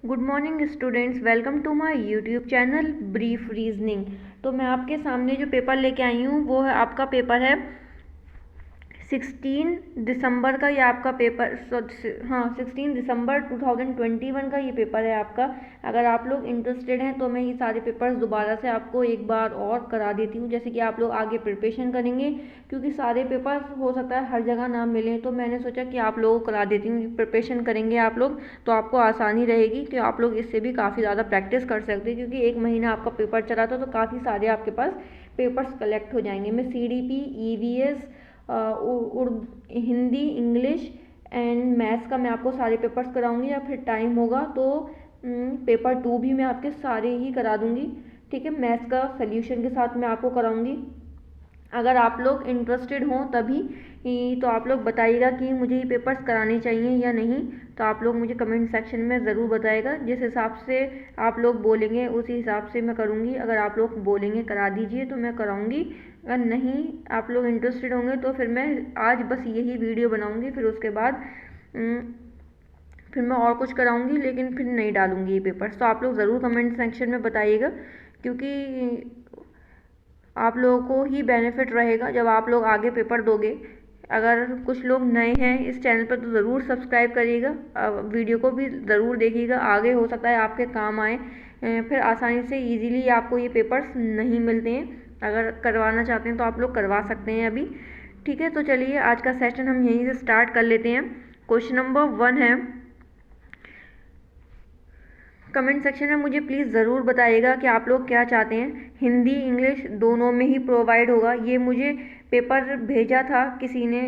Good morning students, welcome to my YouTube channel brief reasoning. तो मैं आपके सामने जो पेपर लेके आई हूँ वो है आपका पेपर है 16 दिसंबर का। ये आपका पेपर 16 दिसंबर 2021 का ये पेपर है आपका। अगर आप लोग इंटरेस्टेड हैं तो मैं ये सारे पेपर्स दोबारा से आपको एक बार और करा देती हूँ, जैसे कि आप लोग आगे प्रिपरेशन करेंगे, क्योंकि सारे पेपर्स हो सकता है हर जगह ना मिले, तो मैंने सोचा कि आप लोगों को करा देती हूँ। प्रिपरेशन करेंगे आप लोग तो आपको आसानी रहेगी कि आप लोग इससे भी काफ़ी ज़्यादा प्रैक्टिस कर सकते हैं, क्योंकि एक महीना आपका पेपर चला था तो काफ़ी सारे आपके पास पेपर्स कलेक्ट हो जाएंगे। मैं CDP, EVS, Hindi, English and maths का मैं आपको सारे पेपर्स कराऊंगी, या फिर टाइम होगा तो पेपर 2 भी मैं आपके सारे ही करा दूंगी। ठीक है, मैथ्स का सोल्यूशन के साथ मैं आपको कराऊंगी। अगर आप लोग इंटरेस्टेड हों तभी तो आप लोग बताइएगा कि मुझे ये पेपर्स कराने चाहिए या नहीं। तो आप लोग मुझे कमेंट सेक्शन में ज़रूर बताइएगा। जिस हिसाब से आप लोग बोलेंगे उसी हिसाब से मैं करूँगी। अगर आप लोग बोलेंगे करा दीजिए तो मैं कराऊँगी, अगर नहीं आप लोग इंटरेस्टेड होंगे तो फिर मैं आज बस यही वीडियो बनाऊँगी, फिर उसके बाद फिर मैं और कुछ कराऊँगी, लेकिन फिर नहीं डालूँगी ये पेपर्स। तो आप लोग ज़रूर कमेंट सेक्शन में बताइएगा, क्योंकि आप लोगों को ही बेनिफिट रहेगा जब आप लोग आगे पेपर दोगे। अगर कुछ लोग नए हैं इस चैनल पर तो ज़रूर सब्सक्राइब करिएगा, वीडियो को भी ज़रूर देखिएगा, आगे हो सकता है आपके काम आए। फिर आसानी से इजीली आपको ये पेपर्स नहीं मिलते हैं। अगर करवाना चाहते हैं तो आप लोग करवा सकते हैं अभी। ठीक है, तो चलिए आज का सेशन हम यहीं से स्टार्ट कर लेते हैं। क्वेश्चन नंबर 1 है। कमेंट सेक्शन में मुझे प्लीज़ ज़रूर बताइएगा कि आप लोग क्या चाहते हैं। हिंदी इंग्लिश दोनों में ही प्रोवाइड होगा। ये मुझे पेपर भेजा था किसी ने,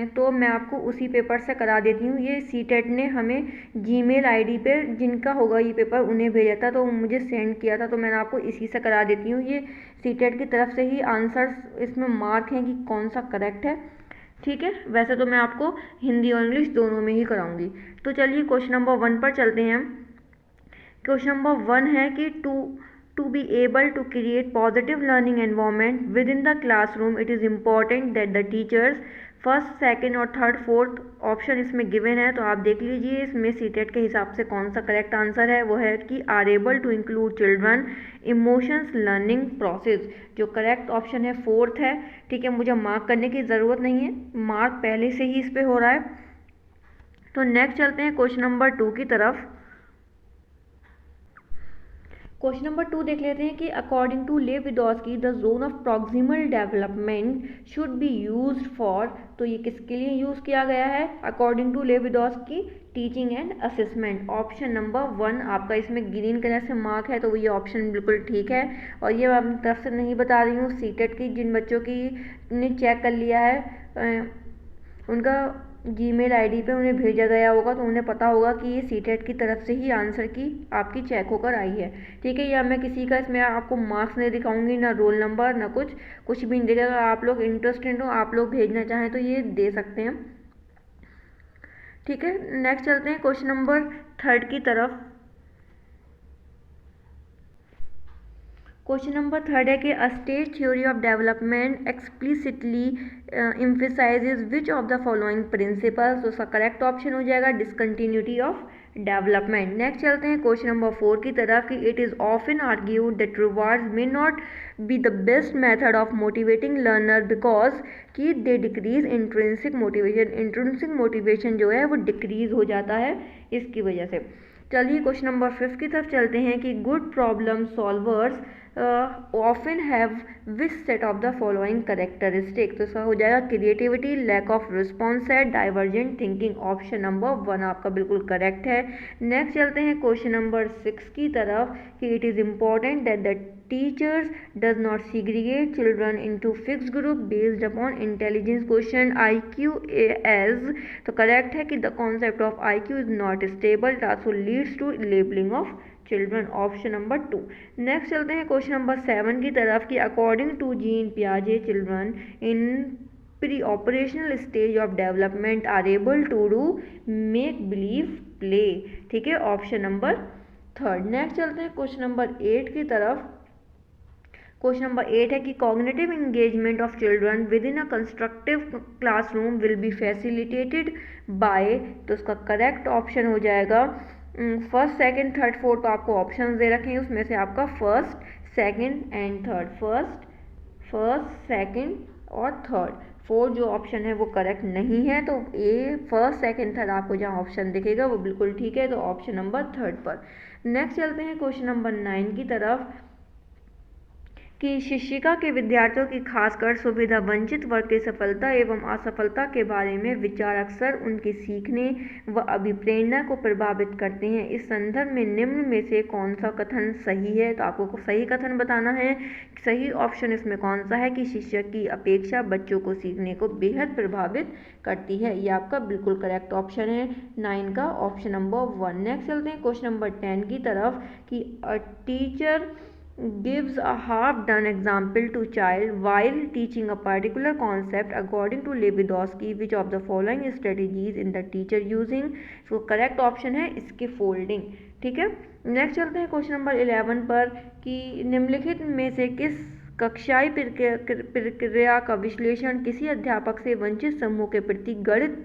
तो मैं आपको उसी पेपर से करा देती हूँ। ये CTET ने हमें जीमेल ID पे जिनका होगा ये पेपर उन्हें भेजा था, तो मुझे सेंड किया था, तो मैंने आपको इसी से करा देती हूँ। ये CTET की तरफ से ही आंसर्स इसमें मार्क हैं कि कौन सा करेक्ट है। ठीक है, वैसे तो मैं आपको हिंदी और इंग्लिश दोनों में ही कराऊंगी। तो चलिए क्वेश्चन नंबर 1 पर चलते हैं। क्वेश्चन नंबर 1 है कि to be able to create positive learning environment within the classroom it is important that the teachers first, second और थर्ड, फोर्थ ऑप्शन इसमें गिवन है। तो आप देख लीजिए इसमें CTET के हिसाब से कौन सा करेक्ट आंसर है। वो है कि are able to include children emotions learning process. जो करेक्ट ऑप्शन है फोर्थ है। ठीक है, मुझे मार्क करने की ज़रूरत नहीं है, मार्क पहले से ही इस पर हो रहा है। तो नेक्स्ट चलते हैं क्वेश्चन नंबर 2 की तरफ। क्वेश्चन नंबर 2 देख लेते हैं कि according to Vygotsky the zone of proximal development should be used for. तो ये किसके लिए यूज़ किया गया है according to Vygotsky? Teaching and assessment. Option number 1 आपका इसमें ग्रीन कलर से मार्क है, तो ये ऑप्शन बिल्कुल ठीक है। और ये मैं अपनी तरफ से नहीं बता रही हूँ, CTET की जिन बच्चों की ने चेक कर लिया है उनका जीमेल ID पे उन्हें भेजा गया होगा, तो उन्हें पता होगा कि ये CTET की तरफ से ही आंसर की आपकी चेक होकर आई है। ठीक है, या मैं किसी का इसमें आपको मार्क्स नहीं दिखाऊंगी, ना रोल नंबर, ना कुछ भी नहीं दिखेगा। आप लोग इंटरेस्टेड हो, आप लोग भेजना चाहें तो ये दे सकते हैं। ठीक है, नेक्स्ट चलते हैं क्वेश्चन नंबर 3 की तरफ। क्वेश्चन नंबर 3 है कि अ stage theory of development explicitly emphasises which of the following principles. तो उसका करेक्ट ऑप्शन हो जाएगा डिसकंटिन्यूटी ऑफ डेवलपमेंट। नेक्स्ट चलते हैं क्वेश्चन नंबर 4 की तरफ कि it is often argued that rewards may not be the best method of motivating learner because कि they decrease intrinsic motivation. Intrinsic motivation जो है वो डिक्रीज हो जाता है इसकी वजह से। चलिए क्वेश्चन नंबर 5 की तरफ चलते हैं कि good problem solvers often have which set of the following characteristic. तो इसका हो जाएगा क्रिएटिविटी, लैक ऑफ रिस्पॉन्स है, डाइवर्जेंट थिंकिंग। ऑप्शन नंबर 1 आपका बिल्कुल करेक्ट है। नेक्स्ट चलते हैं क्वेश्चन नंबर 6 की तरफ कि it is important that the teachers does not segregate children into fixed group based upon intelligence question IQ age. तो करेक्ट है कि the concept of IQ is not stable, it also leads to labelling of children. Option number 2। Next चलते हैं question number 7 की तरफ कि according to Jean पियाजे children in pre operational stage of development are able to do make believe play. ठीक है, option number 3। Next चलते हैं क्वेश्चन नंबर 8 की तरफ। क्वेश्चन नंबर 8 है कि cognitive engagement of children with in a constructive classroom will be facilitated bye. तो उसका करेक्ट ऑप्शन हो जाएगा फर्स्ट सेकंड थर्ड फोर्थ तो आपको ऑप्शन दे रखे हैं, उसमें से आपका first second and third, first second और थर्ड, फोर्थ जो ऑप्शन है वो करेक्ट नहीं है। तो ए फर्स्ट सेकंड थर्ड आपको जहाँ ऑप्शन दिखेगा वो बिल्कुल ठीक है, तो ऑप्शन नंबर थर्ड पर। नेक्स्ट चलते हैं क्वेश्चन नंबर 9 की तरफ कि शिक्षिका के विद्यार्थियों की खासकर सुविधा वंचित वर्ग की सफलता एवं असफलता के बारे में विचार अक्सर उनके सीखने व अभिप्रेरणा को प्रभावित करते हैं। इस संदर्भ में निम्न में से कौन सा कथन सही है? तो आपको सही कथन बताना है। सही ऑप्शन इसमें कौन सा है कि शिक्षक की अपेक्षा बच्चों को सीखने को बेहद प्रभावित करती है। ये आपका बिल्कुल करेक्ट ऑप्शन है 9 का, ऑप्शन नंबर 1। नेक्स्ट चलते हैं क्वेश्चन नंबर 10 की तरफ कि a teacher gives a half-done example to child while teaching a particular concept according to Lewandowski. Which of the following strategies in the teacher using? तो correct option है इसके folding. ठीक है, नेक्स्ट चलते हैं क्वेश्चन नंबर 11 पर कि निम्नलिखित में से किस कक्षाई प्रक्रिया का विश्लेषण किसी अध्यापक से वंचित समूह के प्रति गणित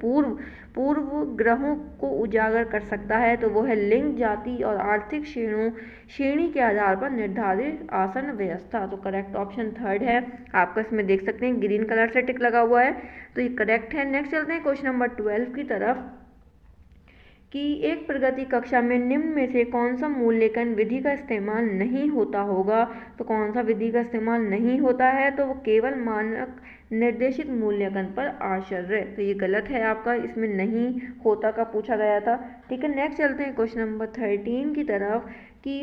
पूर्वग्रहों को उजागर कर सकता है? तो वो है लिंग, जाति और आर्थिक श्रेणी के आधार पर निर्धारित आसन व्यवस्था। तो करेक्ट ऑप्शन थर्ड है आपका, इसमें देख सकते हैं ग्रीन कलर से टिक लगा हुआ है, तो ये करेक्ट है। नेक्स्ट चलते हैं क्वेश्चन नंबर 12 की तरफ कि एक प्रगति कक्षा में निम्न में से कौन सा मूल्यांकन विधि का इस्तेमाल नहीं होता होगा? तो कौन सा विधि का इस्तेमाल नहीं होता है? तो वो केवल मानक निर्देशित मूल्यांकन पर आश्रय। तो ये गलत है आपका, इसमें नहीं होता का पूछा गया था। ठीक है, नेक्स्ट चलते हैं क्वेश्चन नंबर 13 की तरफ कि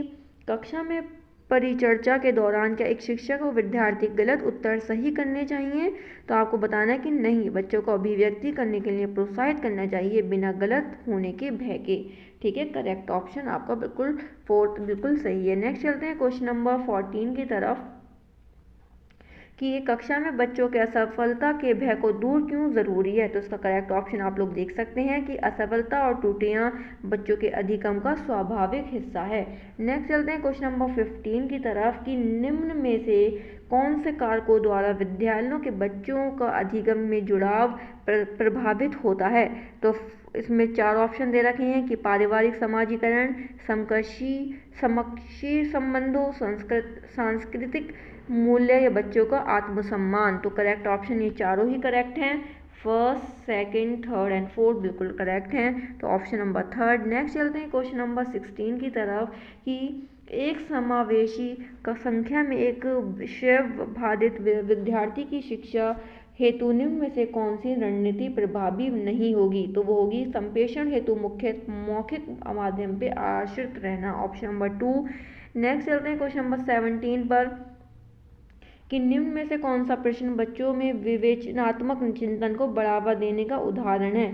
कक्षा में परिचर्चा के दौरान क्या एक शिक्षक और विद्यार्थी गलत उत्तर सही करने चाहिए? तो आपको बताना है कि नहीं, बच्चों को अभिव्यक्ति करने के लिए प्रोत्साहित करना चाहिए बिना गलत होने के भय के। ठीक है, करेक्ट ऑप्शन आपका बिल्कुल फोर्थ बिल्कुल सही है। नेक्स्ट चलते हैं क्वेश्चन नंबर 14 की तरफ कि ये कक्षा में बच्चों के असफलता के भय को दूर क्यों ज़रूरी है? तो इसका करेक्ट ऑप्शन आप लोग देख सकते हैं कि असफलता और त्रुटियां बच्चों के अधिगम का स्वाभाविक हिस्सा है। नेक्स्ट चलते हैं क्वेश्चन नंबर 15 की तरफ कि निम्न में से कौन से कारकों द्वारा विद्यालयों के बच्चों का अधिगम में जुड़ाव प्रभावित होता है? तो इसमें 4 ऑप्शन दे रखे हैं कि पारिवारिक समाजीकरण, समकक्षी संबंधों, सांस्कृतिक मूल्य या बच्चों का आत्मसम्मान। तो करेक्ट ऑप्शन ये चारों ही करेक्ट हैं, first second third and fourth बिल्कुल करेक्ट हैं, तो ऑप्शन नंबर थर्ड। नेक्स्ट चलते हैं क्वेश्चन नंबर 16 की तरफ कि एक समावेशी का संख्या में एक विषय बाधित विद्यार्थी की शिक्षा हेतु निम्न में से कौन सी रणनीति प्रभावी नहीं होगी? तो वो होगी संप्रेषण हेतु मुख्य मौखिक माध्यम पे आश्रित रहना, ऑप्शन नंबर 2। नेक्स्ट चलते हैं क्वेश्चन नंबर 17 पर कि निम्न में से कौन सा प्रश्न बच्चों में विवेचनात्मक चिंतन को बढ़ावा देने का उदाहरण है?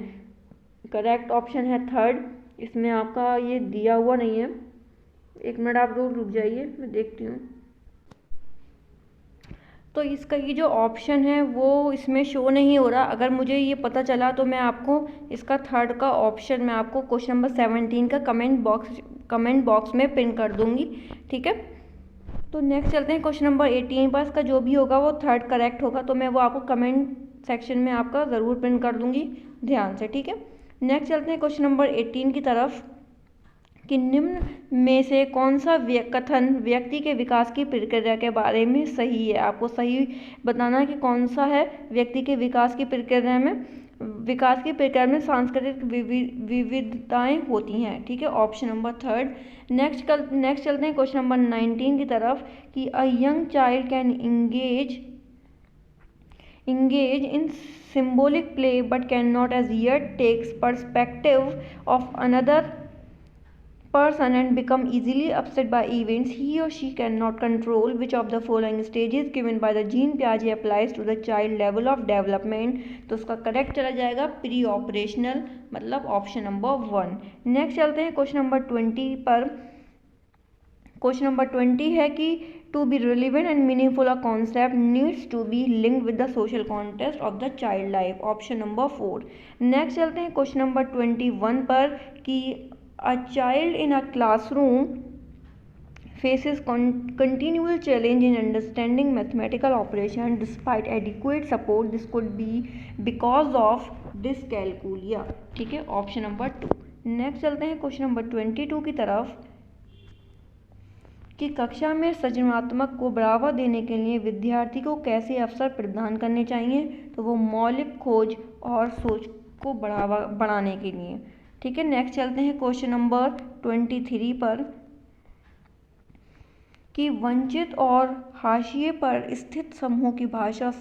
करेक्ट ऑप्शन है थर्ड, इसमें आपका ये दिया हुआ नहीं है, एक मिनट आप लोग रुक जाइए, मैं देखती हूँ। तो इसका ये जो ऑप्शन है वो इसमें शो नहीं हो रहा। अगर मुझे ये पता चला तो मैं आपको इसका थर्ड का ऑप्शन मैं आपको क्वेश्चन नंबर 17 का कमेंट बॉक्स में पिन कर दूंगी। ठीक है, तो नेक्स्ट चलते हैं क्वेश्चन नंबर 18 पर। इसका जो भी होगा वो थर्ड करेक्ट होगा, तो मैं वो आपको कमेंट सेक्शन में आपका ज़रूर पिन कर दूंगी, ध्यान से। ठीक है, नेक्स्ट चलते हैं क्वेश्चन नंबर 18 की तरफ कि निम्न में से कौन सा कथन व्यक्ति के विकास की प्रक्रिया के बारे में सही है? आपको सही बताना है कि कौन सा है व्यक्ति के विकास की प्रक्रिया में सांस्कृतिक विविधताएं होती हैं। ठीक है, ऑप्शन नंबर थर्ड। नेक्स्ट चलते हैं क्वेश्चन नंबर 19 की तरफ कि a young child can engage in symbolic play but cannot as yet takes perspective of another person and become easily upset by events he or she cannot control. Which of the following stages given by the Jean Piaget applies to the child level of development? तो उसका correct चला जाएगा pre operational, मतलब option number 1। Next चलते हैं question number 20 पर। Question number 20 है कि to be relevant and meaningful a concept needs to be linked with the social context of the child life, option number 4। Next चलते हैं question number 21 पर कि a child in a classroom faces continual challenge in understanding mathematical operation despite adequate support. This could be because of dyscalculia। ठीक है, option number 2। Next चलते हैं question number 22 की तरफ कि कक्षा में सृजनात्मक को बढ़ावा देने के लिए विद्यार्थी को कैसे अवसर प्रदान करने चाहिए। तो वो मौलिक खोज और सोच को बढ़ाने के लिए। ठीक है, नेक्स्ट चलते हैं क्वेश्चन नंबर 23 पर कि वंचित और हाशिए पर स्थित समूह की भाषा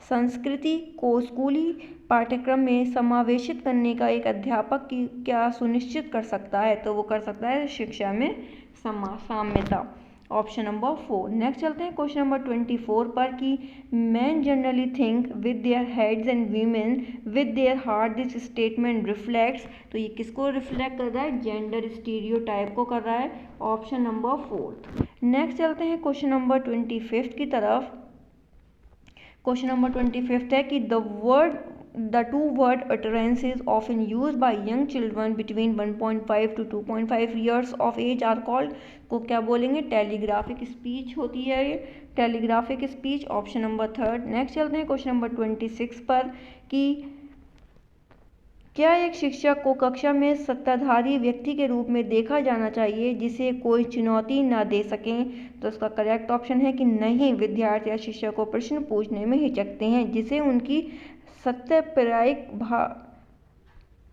संस्कृति को स्कूली पाठ्यक्रम में समावेशित करने का एक अध्यापक की क्या सुनिश्चित कर सकता है। तो वो कर सकता है शिक्षा में साम्यता। Option number 4। नेक्स्ट चलते हैं क्वेश्चन नंबर 24 पर कि man generally think with their heads and women with their heart this statement reflects. तो ये किसको रिफ्लेक्ट कर रहा है? जेंडर स्टीरियोटाइप को कर रहा है। Option number 4। नेक्स्ट चलते हैं क्वेश्चन नंबर 25 की तरफ। क्वेश्चन नंबर 25 है कि the two word utterances often used by young children between 1.5 to 2.5 years of age are called। को क्या बोलेंगे? टेलीग्राफिक स्पीच होती है ये, telegraphic speech. Option number 3। Next चलते हैं क्वेश्चन नंबर 26 पर कि क्या एक शिक्षक को कक्षा में सत्ताधारी व्यक्ति के रूप में देखा जाना चाहिए जिसे कोई चुनौती ना दे सकें। तो इसका करेक्ट ऑप्शन है कि नहीं, विद्यार्थी या शिक्षक को प्रश्न पूछने में हिचकते हैं जिसे उनकी सत्यापरायिक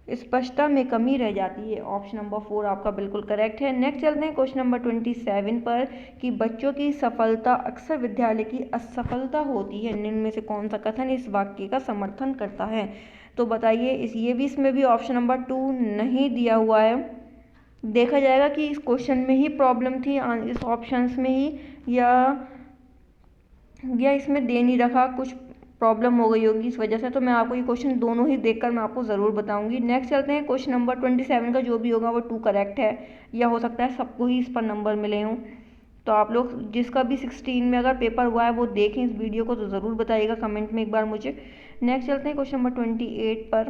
स्पष्टता में कमी रह जाती है। ऑप्शन नंबर 4 आपका बिल्कुल करेक्ट है। नेक्स्ट चलते हैं क्वेश्चन नंबर 27 पर कि बच्चों की सफलता अक्सर विद्यालय की असफलता होती है। निम्न में से कौन सा कथन इस वाक्य का समर्थन करता है? तो बताइए, इसमें भी ऑप्शन नंबर 2 नहीं दिया हुआ है। देखा जाएगा कि इस क्वेश्चन में ही प्रॉब्लम थी, इस ऑप्शंस में ही, या इसमें दे नहीं रखा, कुछ प्रॉब्लम हो गई होगी इस वजह से। तो मैं आपको ये क्वेश्चन दोनों ही देखकर मैं आपको ज़रूर बताऊंगी। नेक्स्ट चलते हैं क्वेश्चन नंबर 27 का जो भी होगा वो 2 करेक्ट है, या हो सकता है सबको ही इस पर नंबर मिले हों। तो आप लोग जिसका भी 16 में अगर पेपर हुआ है वो देखें इस वीडियो को, तो ज़रूर बताइएगा कमेंट में एक बार मुझे। नेक्स्ट चलते हैं क्वेश्चन नंबर 28 पर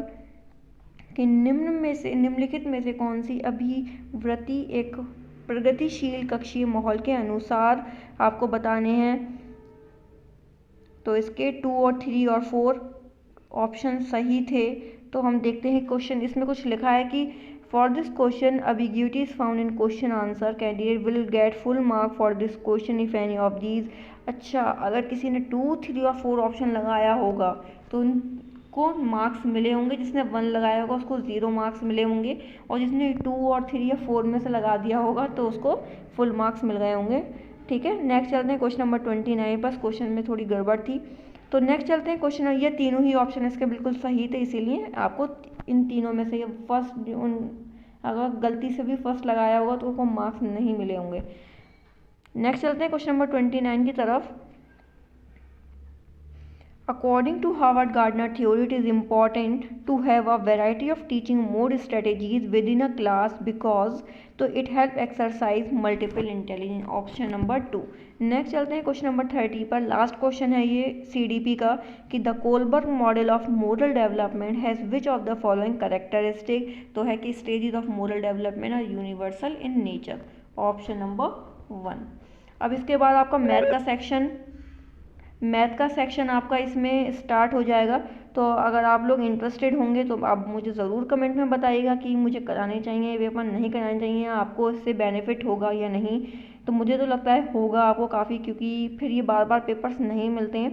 कि निम्नलिखित में से कौन सी अभिवृत्ति एक प्रगतिशील कक्षीय माहौल के अनुसार आपको बताने हैं। तो इसके 2 और 3 और 4 ऑप्शन सही थे। तो हम देखते हैं क्वेश्चन, इसमें कुछ लिखा है कि for this question ambiguity is found in question answer candidate will get full mark for this question if any of these। अच्छा, अगर किसी ने 2, 3 और 4 ऑप्शन लगाया होगा तो उनको मार्क्स मिले होंगे। जिसने 1 लगाया होगा उसको 0 मार्क्स मिले होंगे, और जिसने 2 और 3 या 4 में से लगा दिया होगा तो उसको फुल मार्क्स मिल गए होंगे। ठीक है, नेक्स्ट चलते हैं क्वेश्चन नंबर 29 पर। क्वेश्चन में थोड़ी गड़बड़ थी, तो नेक्स्ट चलते हैं क्वेश्चन। ये तीनों ही ऑप्शन इसके बिल्कुल सही थे, इसीलिए आपको इन तीनों में से फर्स्ट, अगर गलती से भी फर्स्ट लगाया होगा तो उसको मार्क्स नहीं मिले होंगे। नेक्स्ट चलते हैं क्वेश्चन नंबर 29 की तरफ। According to Howard Gardner theory, it is important to have a variety of teaching mode strategies within a class because तो it help exercise multiple intelligence। Option number 2। Next चलते हैं question number 30 पर। Last question है ये CDP का कि the Kohlberg model of moral development has which of the following characteristic. तो है कि stages of moral development are universal in nature. Option number 1। अब इसके बाद आपका मैथ का सेक्शन आपका इसमें स्टार्ट हो जाएगा। तो अगर आप लोग इंटरेस्टेड होंगे तो आप मुझे ज़रूर कमेंट में बताइएगा कि मुझे कराने चाहिए पेपर, नहीं कराने चाहिए, आपको इससे बेनिफिट होगा या नहीं। तो मुझे तो लगता है होगा आपको काफ़ी, क्योंकि फिर ये बार बार पेपर्स नहीं मिलते हैं।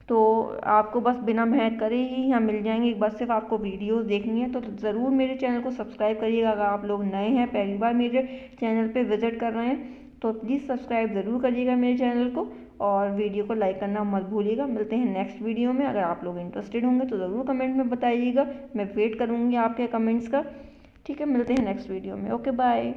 तो आपको बस बिना मेहनत करे ही यहाँ मिल जाएंगे, एक बार सिर्फ आपको वीडियोस देखनी है। तो ज़रूर मेरे चैनल को सब्सक्राइब करिएगा। अगर आप लोग नए हैं, पहली बार मेरे चैनल पे विज़िट कर रहे हैं, तो प्लीज़ सब्सक्राइब ज़रूर करिएगा मेरे चैनल को, और वीडियो को लाइक करना मत भूलिएगा। मिलते हैं नेक्स्ट वीडियो में। अगर आप लोग इंटरेस्टेड होंगे तो ज़रूर कमेंट में बताइएगा, मैं वेट करूँगी आपके कमेंट्स का। ठीक है, मिलते हैं नेक्स्ट वीडियो में। Okay, bye.